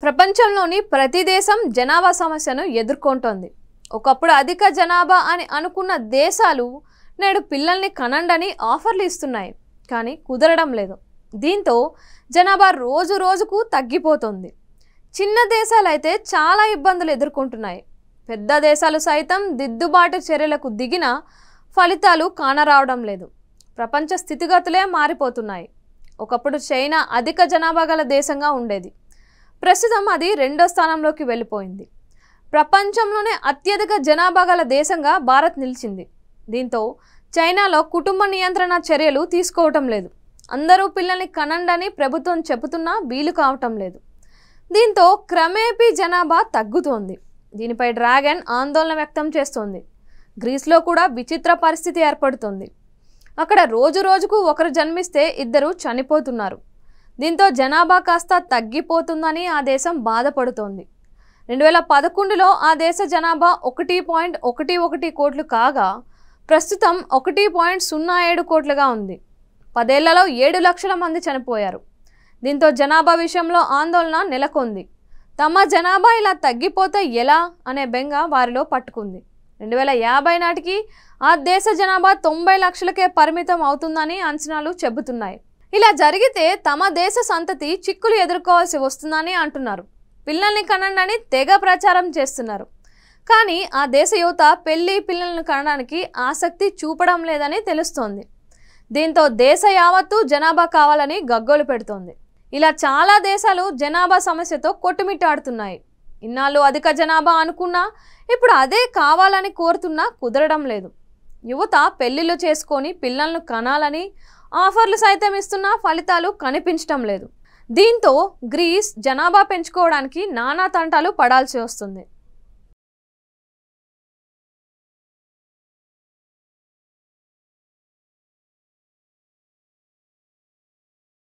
ప్రపంచంలోని ప్రతి దేశం జనాభా సమస్యను ఎదుర్కొంటోంది. ఒకప్పుడు అధిక జనాభా అని అనుకున్న దేశాలు నేడు పిల్లల్ని కనండని ఆఫర్లు ఇస్తున్నాయి, కానీ కుదరడం లేదు. దీంతో జనాభా రోజు రోజుకు తగ్గిపోతుంది. చిన్న దేశాలైతే చాలా ఇబ్బందులు ఎదుర్కొంటున్నాయి. పెద్ద దేశాలు సైతం దిద్దుబాటు చర్యలకు దిగిన ఫలితాలు కానరావడం లేదు. ప్రపంచ స్థితిగతులే మారిపోతున్నాయి. ఒకప్పుడు చైనా అధిక జనాభా గల దేశంగా ఉండేది. ప్రస్తుతం అది 2వ స్థానంలోకి వెళ్ళిపోయింది. ప్రపంచంలోనే అత్యధిక జనాభా గల దేశంగా భారత్ నిలిచింది. దీంతో చైనాలో కుటుంబ నియంత్రణ చర్యలు తీసుకోవటం లేదు. అందరూ పిల్లల్ని కనండని ప్రభుత్వం చెబుతున్నా వీలు కావటం లేదు. దీంతో క్రమేపీ జనాభా తగ్గుతోంది. దీనిపై డ్రాగన్ ఆందోళన వ్యక్తం చేస్తోంది. గ్రీస్లో కూడా విచిత్ర పరిస్థితి ఏర్పడుతోంది. అక్కడ రోజు రోజుకు ఒకరు జన్మిస్తే 2 చనిపోతున్నారు. దీంతో జనాభా కాస్త తగ్గిపోతుందని ఆ దేశం బాధపడుతోంది. 2011లో ఆ దేశ జనాభా 1.11 కోట్లు కాగా ప్రస్తుతం 1.07 కోట్లుగా ఉంది. 10 ఏళ్లలో 7 లక్షల మంది చనిపోయారు. దీంతో జనాభా విషయంలో ఆందోళన నెలకొంది. తమ జనాభా ఇలా తగ్గిపోతే ఎలా అనే బెంగ వారిలో పట్టుకుంది. 2050 నాటికి ఆ దేశ జనాభా 90 లక్షలకే పరిమితం అవుతుందని అంచనాలు చెబుతున్నాయి. ఇలా జరిగితే తమ దేశ సంతతి చిక్కులు ఎదుర్కోవాల్సి వస్తుందని అంటున్నారు. పిల్లల్ని కనండని తెగ ప్రచారం చేస్తున్నారు. కానీ ఆ దేశ యువత పిల్లలను కనడానికి ఆసక్తి చూపడం లేదని తెలుస్తోంది. దీంతో దేశ యావత్తు జనాభా కావాలని గగ్గోలు పెడుతోంది. ఇలా చాలా దేశాలు జనాభా సమస్యతో కొట్టుమిట్టాడుతున్నాయి. ఇన్నాళ్ళు అధిక జనాభా అనుకున్నా ఇప్పుడు అదే కావాలని కోరుతున్నా కుదరడం లేదు. యువత పెళ్లిళ్ళు చేసుకొని పిల్లలను కనాలని ఆఫర్లు సైతం ఇస్తున్నా ఫలితాలు కనిపించడం లేదు. దీంతో గ్రీస్ జనాభా పెంచుకోవడానికి నానా తంటాలు పడాల్సి వస్తుంది.